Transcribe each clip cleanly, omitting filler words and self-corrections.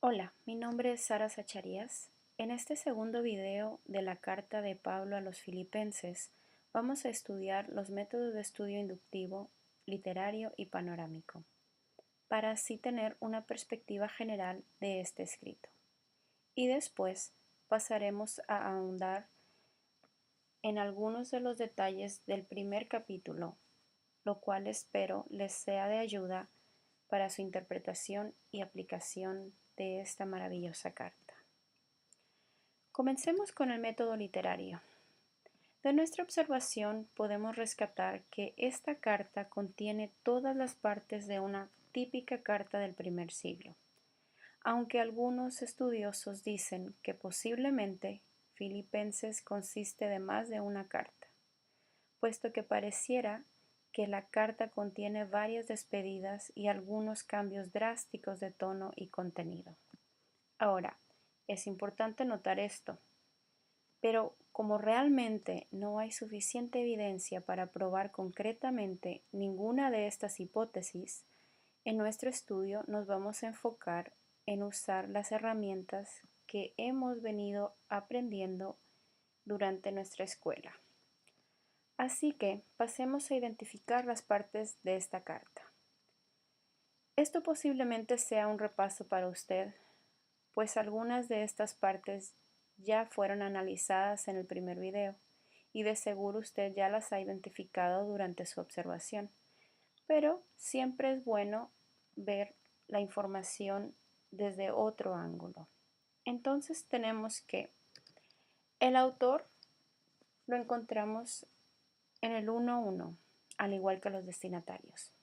Hola, mi nombre es Sara Zacharías. En este segundo video de la carta de Pablo a los Filipenses, vamos a estudiar los métodos de estudio inductivo, literario y panorámico, para así tener una perspectiva general de este escrito. Y después pasaremos a ahondar en algunos de los detalles del primer capítulo, lo cual espero les sea de ayuda para su interpretación y aplicación de esta maravillosa carta. Comencemos con el método literario. De nuestra observación podemos rescatar que esta carta contiene todas las partes de una típica carta del primer siglo, aunque algunos estudiosos dicen que posiblemente Filipenses consiste de más de una carta, puesto que pareciera que la carta contiene varias despedidas y algunos cambios drásticos de tono y contenido. Ahora, es importante notar esto, pero como realmente no hay suficiente evidencia para probar concretamente ninguna de estas hipótesis, en nuestro estudio nos vamos a enfocar en usar las herramientas que hemos venido aprendiendo durante nuestra escuela. Así que pasemos a identificar las partes de esta carta. Esto posiblemente sea un repaso para usted, pues algunas de estas partes ya fueron analizadas en el primer video y de seguro usted ya las ha identificado durante su observación, pero siempre es bueno ver la información desde otro ángulo. Entonces tenemos que el autor lo encontramos en el 1.1, al igual que los destinatarios.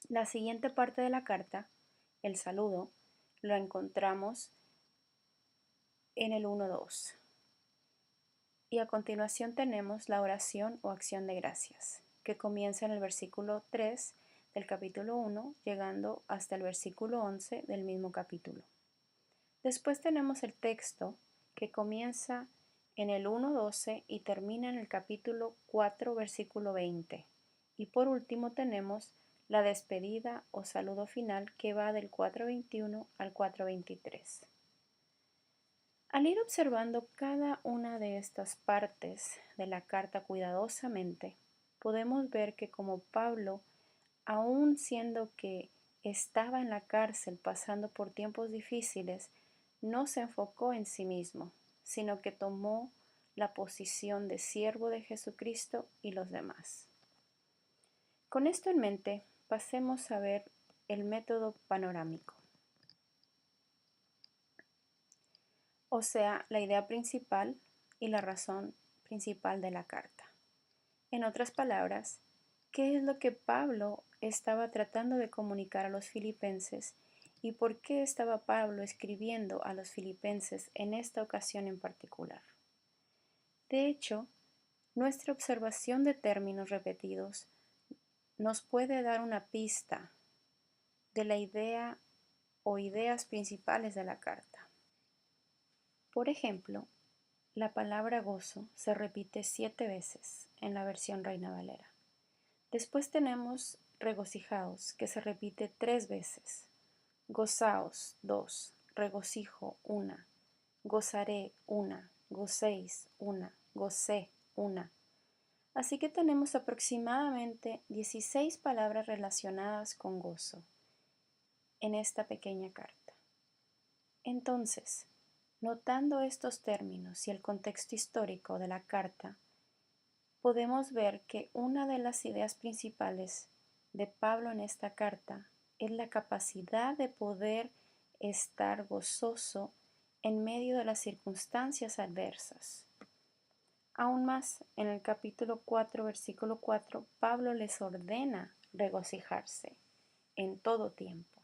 La siguiente parte de la carta, el saludo, lo encontramos en el 1.2. Y a continuación tenemos la oración o acción de gracias, que comienza en el versículo 3 del capítulo 1, llegando hasta el versículo 11 del mismo capítulo. Después tenemos el texto, que comienza en el 1.12 y termina en el capítulo 4, versículo 20. Y por último tenemos la despedida o saludo final, que va del 4.21 al 4.23. Al ir observando cada una de estas partes de la carta cuidadosamente, podemos ver que como Pablo, aun siendo que estaba en la cárcel pasando por tiempos difíciles, no se enfocó en sí mismo, sino que tomó la posición de siervo de Jesucristo y los demás. Con esto en mente, pasemos a ver el método panorámico. O sea, la idea principal y la razón principal de la carta. En otras palabras, ¿qué es lo que Pablo estaba tratando de comunicar a los filipenses y por qué estaba Pablo escribiendo a los filipenses en esta ocasión en particular? De hecho, nuestra observación de términos repetidos nos puede dar una pista de la idea o ideas principales de la carta. Por ejemplo, la palabra gozo se repite 7 veces en la versión Reina Valera. Después tenemos regocijaos, que se repite 3 veces. Gozaos, 2. Regocijo, 1. Gozaré, 1. Gocéis, 1. Gocé, 1. Así que tenemos aproximadamente 16 palabras relacionadas con gozo en esta pequeña carta. Entonces, notando estos términos y el contexto histórico de la carta, podemos ver que una de las ideas principales de Pablo en esta carta es la capacidad de poder estar gozoso en medio de las circunstancias adversas. Aún más, en el capítulo 4, versículo 4, Pablo les ordena regocijarse en todo tiempo.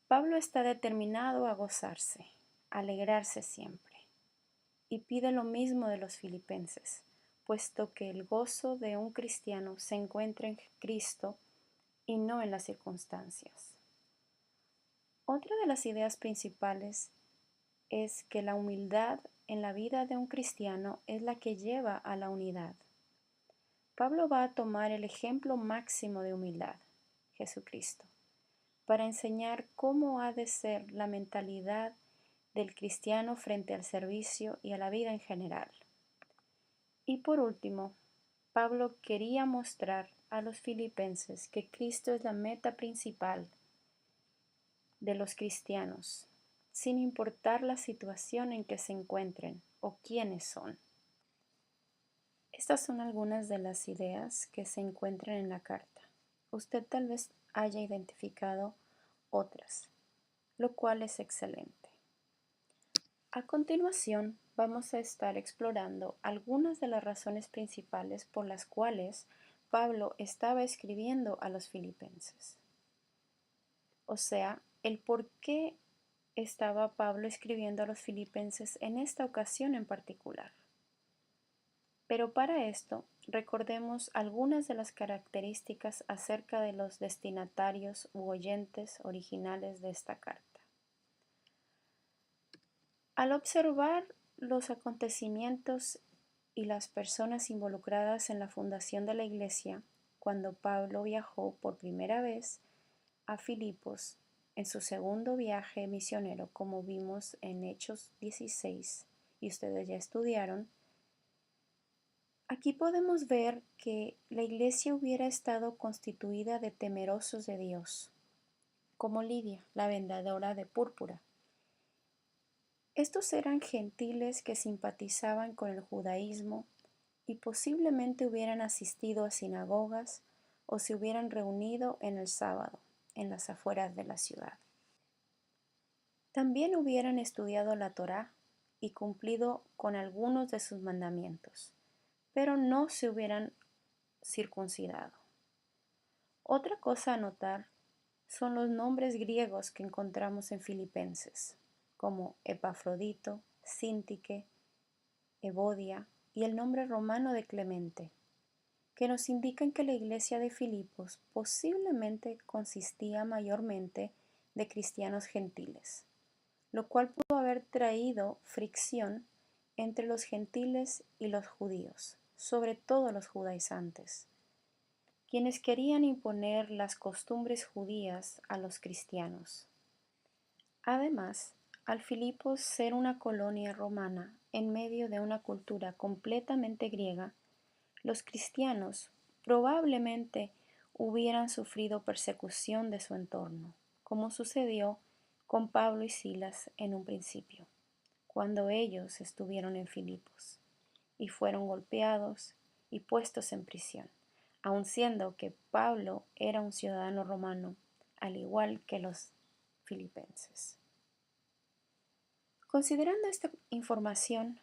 Pablo está determinado a gozarse, a alegrarse siempre, y pide lo mismo de los filipenses, puesto que el gozo de un cristiano se encuentra en Cristo y no en las circunstancias. Otra de las ideas principales es que la humildad en la vida de un cristiano es la que lleva a la unidad. Pablo va a tomar el ejemplo máximo de humildad, Jesucristo, para enseñar cómo ha de ser la mentalidad del cristiano frente al servicio y a la vida en general. Y por último, Pablo quería mostrar a los filipenses que Cristo es la meta principal de los cristianos, sin importar la situación en que se encuentren o quiénes son. Estas son algunas de las ideas que se encuentran en la carta. Usted tal vez haya identificado otras, lo cual es excelente. A continuación, vamos a estar explorando algunas de las razones principales por las cuales Pablo estaba escribiendo a los filipenses. O sea, el por qué estaba Pablo escribiendo a los filipenses en esta ocasión en particular. Pero para esto, recordemos algunas de las características acerca de los destinatarios u oyentes originales de esta carta. Al observar los acontecimientos y las personas involucradas en la fundación de la iglesia, cuando Pablo viajó por primera vez a Filipos en su segundo viaje misionero, como vimos en Hechos 16, y ustedes ya estudiaron, aquí podemos ver que la iglesia hubiera estado constituida de temerosos de Dios, como Lidia, la vendedora de púrpura. Estos eran gentiles que simpatizaban con el judaísmo y posiblemente hubieran asistido a sinagogas o se hubieran reunido en el sábado en las afueras de la ciudad. También hubieran estudiado la Torá y cumplido con algunos de sus mandamientos, pero no se hubieran circuncidado. Otra cosa a notar son los nombres griegos que encontramos en Filipenses, como Epafrodito, Síntique, Evodia y el nombre romano de Clemente, que nos indican que la iglesia de Filipos posiblemente consistía mayormente de cristianos gentiles, lo cual pudo haber traído fricción entre los gentiles y los judíos, sobre todo los judaizantes, quienes querían imponer las costumbres judías a los cristianos. Además, al Filipos ser una colonia romana en medio de una cultura completamente griega, los cristianos probablemente hubieran sufrido persecución de su entorno, como sucedió con Pablo y Silas en un principio, cuando ellos estuvieron en Filipos, y fueron golpeados y puestos en prisión, aun siendo que Pablo era un ciudadano romano, al igual que los filipenses. Considerando esta información,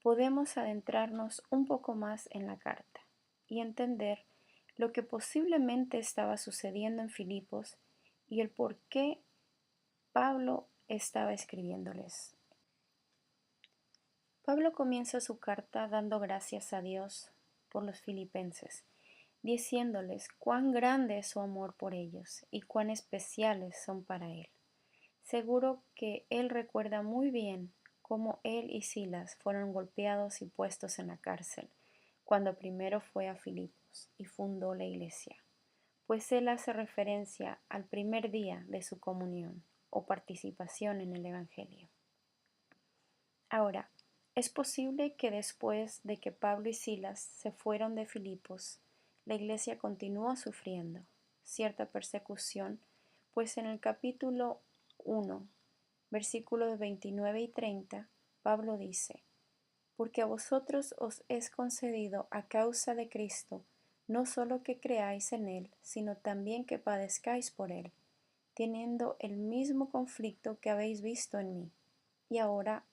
podemos adentrarnos un poco más en la carta y entender lo que posiblemente estaba sucediendo en Filipos y el por qué Pablo estaba escribiéndoles. Pablo comienza su carta dando gracias a Dios por los filipenses, diciéndoles cuán grande es su amor por ellos y cuán especiales son para él. Seguro que él recuerda muy bien cómo él y Silas fueron golpeados y puestos en la cárcel cuando primero fue a Filipos y fundó la iglesia, pues él hace referencia al primer día de su comunión o participación en el Evangelio. Ahora, es posible que después de que Pablo y Silas se fueron de Filipos, la iglesia continuó sufriendo cierta persecución, pues en el capítulo 1, versículos 29 y 30, Pablo dice: porque a vosotros os es concedido a causa de Cristo, no solo que creáis en Él, sino también que padezcáis por Él, teniendo el mismo conflicto que habéis visto en mí, y ahora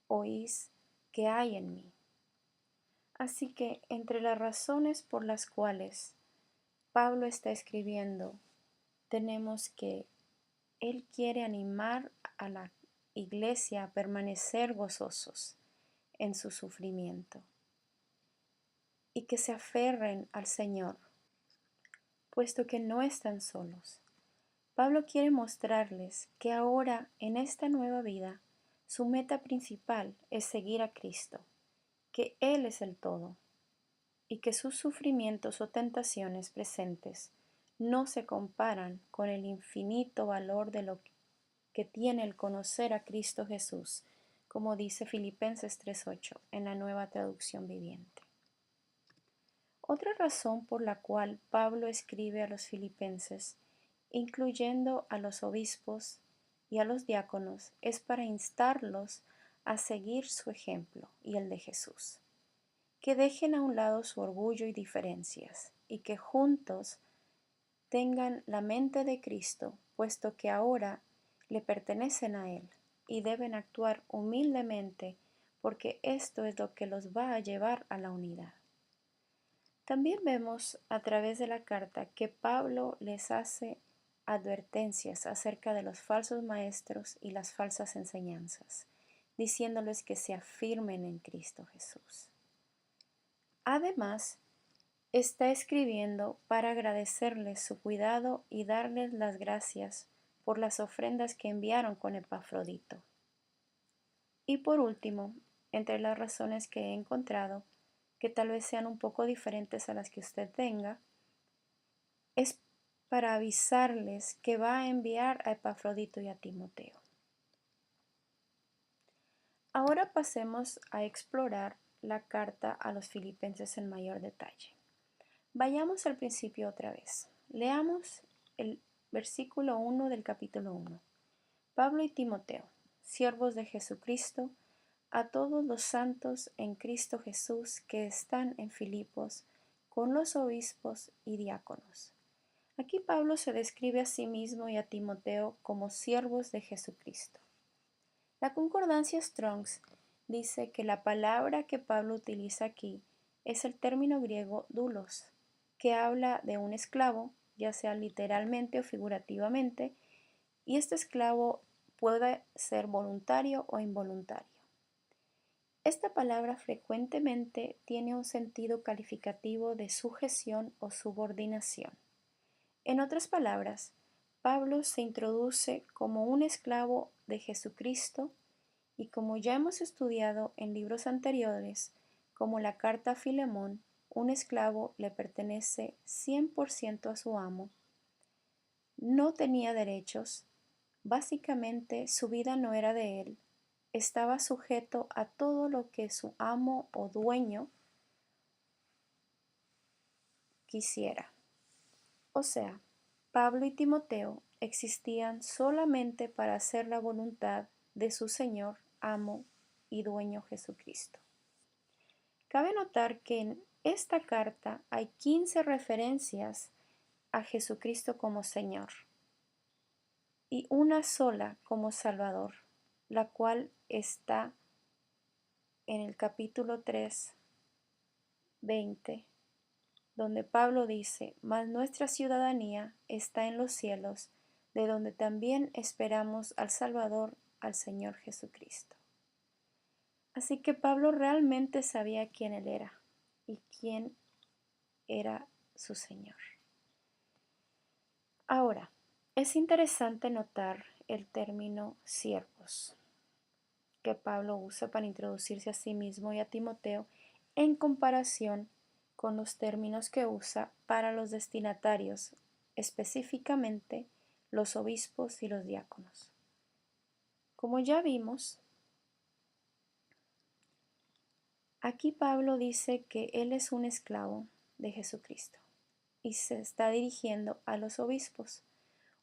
oís que hay en mí. Así que entre las razones por las cuales Pablo está escribiendo, tenemos que él quiere animar a la iglesia a permanecer gozosos en su sufrimiento y que se aferren al Señor, puesto que no están solos. Pablo quiere mostrarles que ahora, en esta nueva vida, su meta principal es seguir a Cristo, que Él es el todo, y que sus sufrimientos o tentaciones presentes no se comparan con el infinito valor de lo que tiene el conocer a Cristo Jesús, como dice Filipenses 3:8 en la Nueva Traducción Viviente. Otra razón por la cual Pablo escribe a los filipenses, incluyendo a los obispos y a los diáconos, es para instarlos a seguir su ejemplo y el de Jesús, que dejen a un lado su orgullo y diferencias, y que juntos tengan la mente de Cristo, puesto que ahora le pertenecen a Él, y deben actuar humildemente, porque esto es lo que los va a llevar a la unidad. También vemos a través de la carta que Pablo les hace advertencias acerca de los falsos maestros y las falsas enseñanzas, diciéndoles que se afirmen en Cristo Jesús. Además, está escribiendo para agradecerles su cuidado y darles las gracias por las ofrendas que enviaron con Epafrodito. Y por último, entre las razones que he encontrado, que tal vez sean un poco diferentes a las que usted tenga, es para avisarles que va a enviar a Epafrodito y a Timoteo. Ahora pasemos a explorar la carta a los filipenses en mayor detalle. Vayamos al principio otra vez. Leamos el versículo 1 del capítulo 1. Pablo y Timoteo, siervos de Jesucristo, a todos los santos en Cristo Jesús que están en Filipos, con los obispos y diáconos. Aquí Pablo se describe a sí mismo y a Timoteo como siervos de Jesucristo. La concordancia Strong's dice que la palabra que Pablo utiliza aquí es el término griego doulos, que habla de un esclavo, ya sea literalmente o figurativamente, y este esclavo puede ser voluntario o involuntario. Esta palabra frecuentemente tiene un sentido calificativo de sujeción o subordinación. En otras palabras, Pablo se introduce como un esclavo de Jesucristo y como ya hemos estudiado en libros anteriores, como la carta a Filemón, un esclavo le pertenece 100% a su amo, no tenía derechos, básicamente su vida no era de él, estaba sujeto a todo lo que su amo o dueño quisiera. O sea, Pablo y Timoteo existían solamente para hacer la voluntad de su Señor, amo y dueño Jesucristo. Cabe notar que en esta carta hay 15 referencias a Jesucristo como Señor y una sola como Salvador, la cual está en el capítulo 3, 20, donde Pablo dice: mas nuestra ciudadanía está en los cielos, de donde también esperamos al Salvador, al Señor Jesucristo. Así que Pablo realmente sabía quién él era y quién era su Señor. Ahora, es interesante notar el término siervos que Pablo usa para introducirse a sí mismo y a Timoteo en comparación con los términos que usa para los destinatarios, específicamente los obispos y los diáconos. Como ya vimos, aquí Pablo dice que él es un esclavo de Jesucristo y se está dirigiendo a los obispos,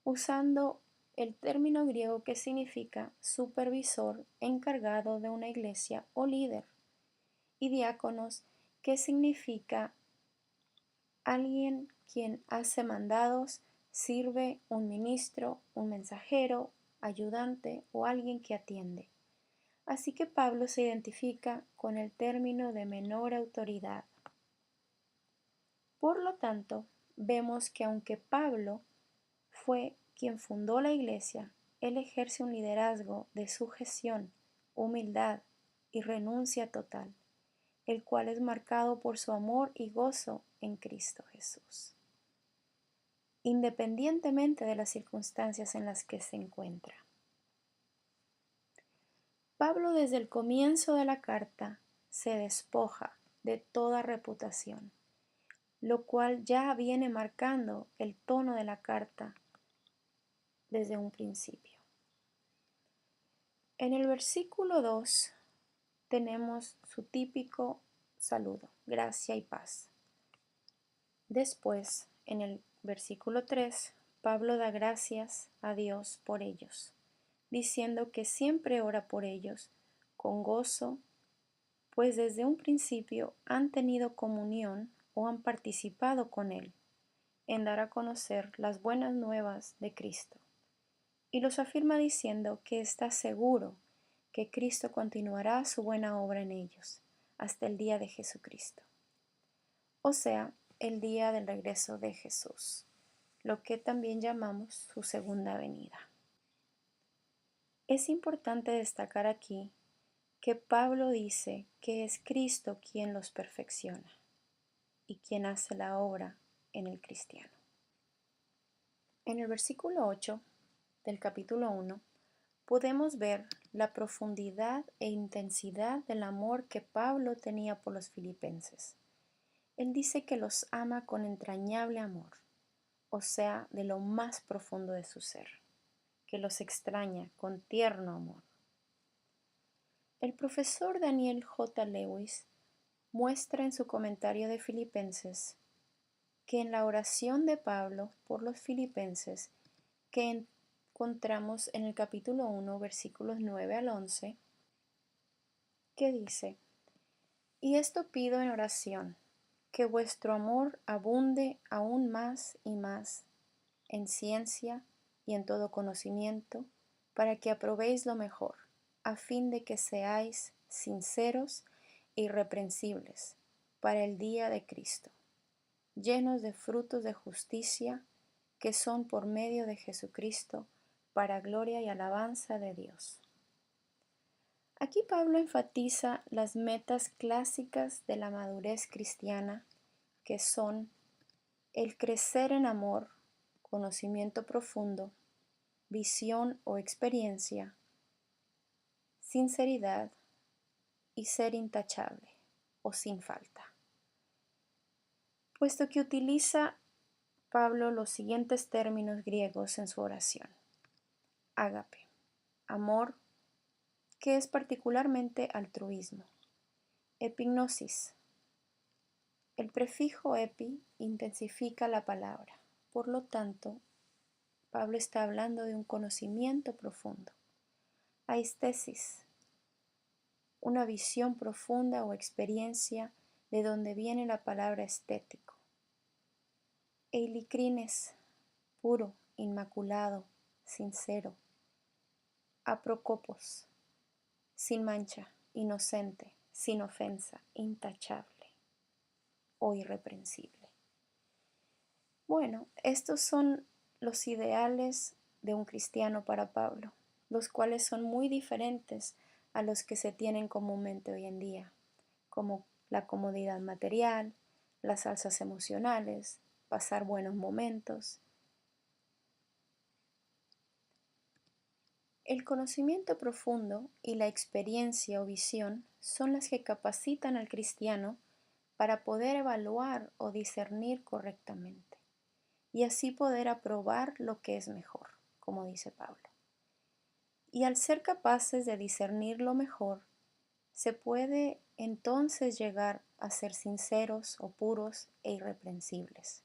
usando el término griego que significa supervisor encargado de una iglesia o líder, y diáconos, que significa alguien quien hace mandados, sirve, un ministro, un mensajero, ayudante o alguien que atiende. Así que Pablo se identifica con el término de menor autoridad. Por lo tanto, vemos que aunque Pablo fue quien fundó la iglesia, él ejerce un liderazgo de sujeción, humildad y renuncia total, el cual es marcado por su amor y gozo en Cristo Jesús, independientemente de las circunstancias en las que se encuentra. Pablo desde el comienzo de la carta se despoja de toda reputación. lo cual ya viene marcando el tono de la carta desde un principio. En el versículo 2 tenemos su típico saludo, gracia y paz. Después, en el versículo 3, Pablo da gracias a Dios por ellos, diciendo que siempre ora por ellos con gozo, pues desde un principio han tenido comunión o han participado con Él en dar a conocer las buenas nuevas de Cristo. Y los afirma diciendo que está seguro que Cristo continuará su buena obra en ellos hasta el día de Jesucristo, o sea, el día del regreso de Jesús, lo que también llamamos su segunda venida. Es importante destacar aquí que Pablo dice que es Cristo quien los perfecciona y quien hace la obra en el cristiano. En el versículo 8 del capítulo 1 podemos ver la profundidad e intensidad del amor que Pablo tenía por los filipenses. Él dice que los ama con entrañable amor, o sea, de lo más profundo de su ser, que los extraña con tierno amor. El profesor Daniel J. Lewis muestra en su comentario de Filipenses que en la oración de Pablo por los filipenses, que encontramos en el capítulo 1, versículos 9 al 11, que dice: Y esto pido en oración, que vuestro amor abunde aún más y más en ciencia y en todo conocimiento, para que aprobéis lo mejor, a fin de que seáis sinceros e irreprensibles para el día de Cristo, llenos de frutos de justicia, que son por medio de Jesucristo, para gloria y alabanza de Dios. Aquí Pablo enfatiza las metas clásicas de la madurez cristiana, que son el crecer en amor, conocimiento profundo, visión o experiencia, sinceridad y ser intachable o sin falta. Puesto que utiliza Pablo los siguientes términos griegos en su oración: ágape, amor, que es particularmente altruismo; epignosis. El prefijo epi intensifica la palabra, por lo tanto, Pablo está hablando de un conocimiento profundo. Aistesis, una visión profunda o experiencia de donde viene la palabra estético. Eilikrines, puro, inmaculado, sincero. Aprokopos, sin mancha, inocente, sin ofensa, intachable o irreprensible. Bueno, estos son los ideales de un cristiano para Pablo, los cuales son muy diferentes a los que se tienen comúnmente hoy en día, como la comodidad material, las alzas emocionales, pasar buenos momentos. El conocimiento profundo y la experiencia o visión son las que capacitan al cristiano para poder evaluar o discernir correctamente y así poder aprobar lo que es mejor, como dice Pablo. Y al ser capaces de discernir lo mejor, se puede entonces llegar a ser sinceros o puros e irreprensibles.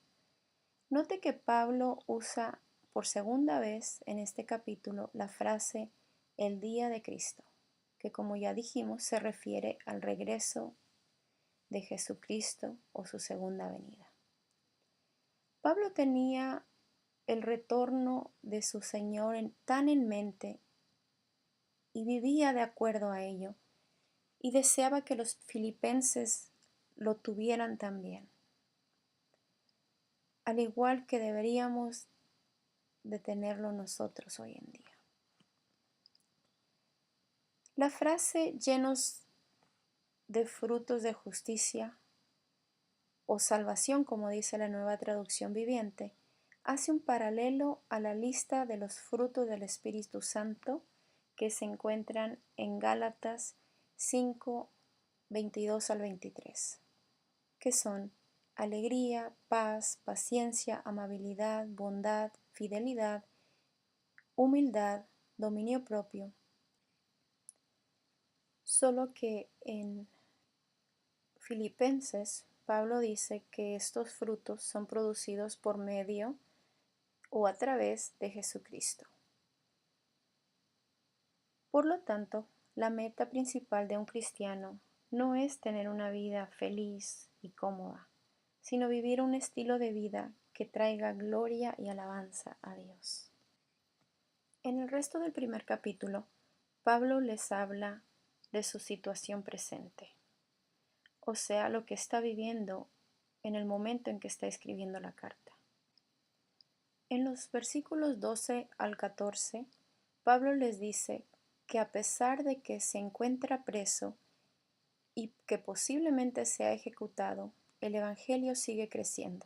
Note que Pablo usa por segunda vez en este capítulo la frase el día de Cristo, que como ya dijimos se refiere al regreso de Jesucristo o su segunda venida. Pablo tenía el retorno de su Señor tan en mente y vivía de acuerdo a ello, y deseaba que los filipenses lo tuvieran también, al igual que deberíamos de tenerlo nosotros hoy en día. La frase llenos de frutos de justicia o salvación, como dice la Nueva Traducción Viviente, hace un paralelo a la lista de los frutos del Espíritu Santo que se encuentran en Gálatas 5, 22 al 23, que son alegría, paz, paciencia, amabilidad, bondad, fidelidad, humildad, dominio propio. Solo que en Filipenses, Pablo dice que estos frutos son producidos por medio o a través de Jesucristo. Por lo tanto, la meta principal de un cristiano no es tener una vida feliz y cómoda, sino vivir un estilo de vida que traiga gloria y alabanza a Dios. En el resto del primer capítulo, Pablo les habla de su situación presente, o sea, lo que está viviendo en el momento en que está escribiendo la carta. En los versículos 12 al 14, Pablo les dice que a pesar de que se encuentra preso y que posiblemente sea ejecutado, el Evangelio sigue creciendo.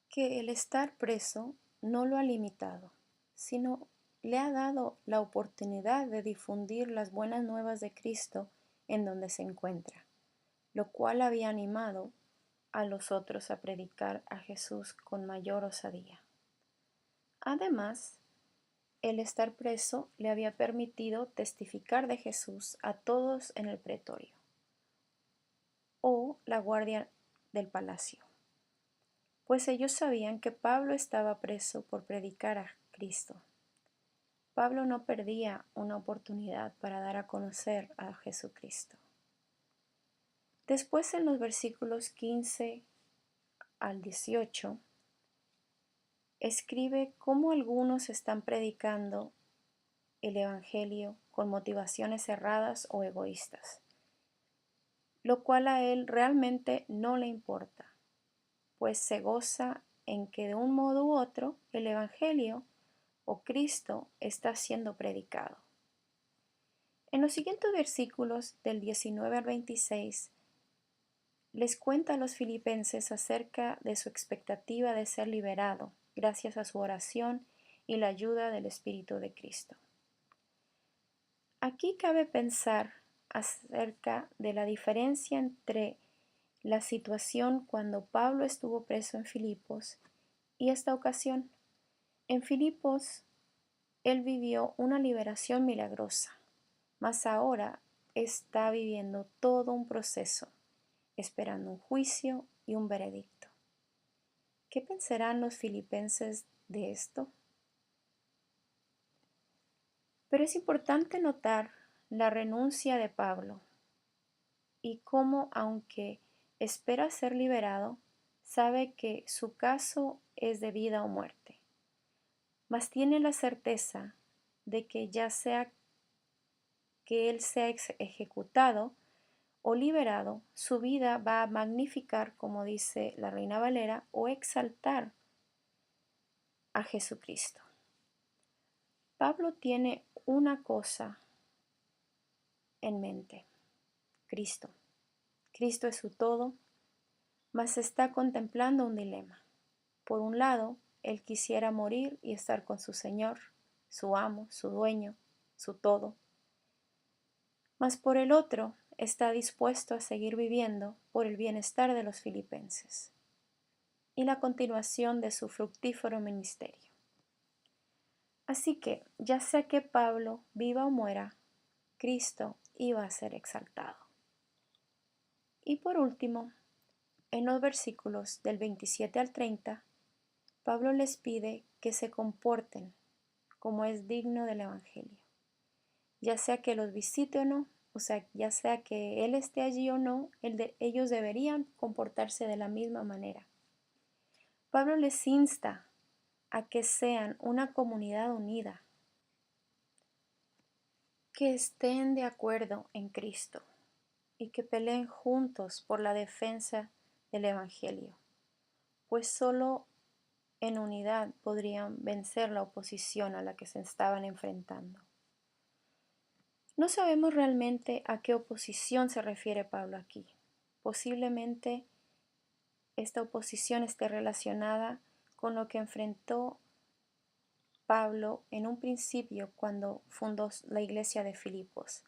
Que el estar preso no lo ha limitado, sino le ha dado la oportunidad de difundir las buenas nuevas de Cristo en donde se encuentra, lo cual había animado a los otros a predicar a Jesús con mayor osadía. Además, el estar preso le había permitido testificar de Jesús a todos en el pretorio o la guardia del palacio, pues ellos sabían que Pablo estaba preso por predicar a Cristo. Pablo no perdía una oportunidad para dar a conocer a Jesucristo. Después, en los versículos 15 al 18, escribe cómo algunos están predicando el Evangelio con motivaciones erradas o egoístas, lo cual a él realmente no le importa, pues se goza en que de un modo u otro el Evangelio o Cristo está siendo predicado. En los siguientes versículos del 19 al 26 les cuenta a los filipenses acerca de su expectativa de ser liberado gracias a su oración y la ayuda del Espíritu de Cristo. Aquí cabe pensar acerca de la diferencia entre la situación cuando Pablo estuvo preso en Filipos y esta ocasión. En Filipos, él vivió una liberación milagrosa, mas ahora está viviendo todo un proceso, esperando un juicio y un veredicto. ¿Qué pensarán los filipenses de esto? Pero es importante notar la renuncia de Pablo y cómo, aunque espera ser liberado, sabe que su caso es de vida o muerte, mas tiene la certeza de que ya sea que él sea ejecutado o liberado, su vida va a magnificar, como dice la Reina Valera, o exaltar a Jesucristo. Pablo tiene una cosa en mente: Cristo. Cristo es su todo, mas está contemplando un dilema. Por un lado, él quisiera morir y estar con su Señor, su amo, su dueño, su todo. Mas por el otro, está dispuesto a seguir viviendo por el bienestar de los filipenses y la continuación de su fructífero ministerio. Así que, ya sea que Pablo viva o muera, Cristo iba a ser exaltado. Y por último, en los versículos del 27 al 30, Pablo les pide que se comporten como es digno del Evangelio, ya sea que los visite o no, o sea, ya sea que él esté allí o no, ellos deberían comportarse de la misma manera. Pablo les insta a que sean una comunidad unida, que estén de acuerdo en Cristo y que peleen juntos por la defensa del Evangelio, pues solo en unidad podrían vencer la oposición a la que se estaban enfrentando. No sabemos realmente a qué oposición se refiere Pablo aquí. Posiblemente esta oposición esté relacionada con lo que enfrentó Pablo en un principio cuando fundó la iglesia de Filipos.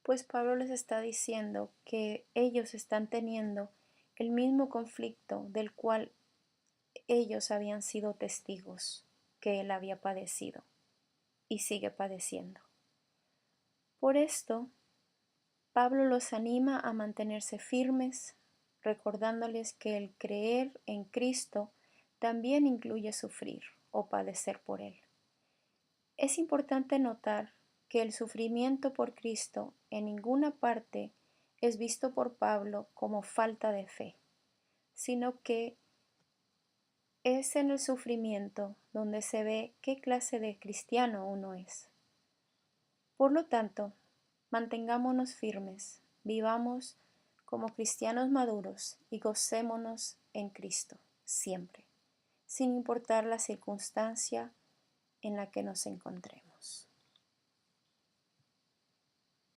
pues Pablo les está diciendo que ellos están teniendo el mismo conflicto del cual ellos habían sido testigos, que él había padecido y sigue padeciendo. Por esto, Pablo los anima a mantenerse firmes, recordándoles que el creer en Cristo también incluye sufrir o padecer por Él. Es importante notar que el sufrimiento por Cristo en ninguna parte es visto por Pablo como falta de fe, sino que es en el sufrimiento donde se ve qué clase de cristiano uno es. Por lo tanto, mantengámonos firmes, vivamos como cristianos maduros y gocémonos en Cristo siempre, sin importar la circunstancia en la que nos encontremos.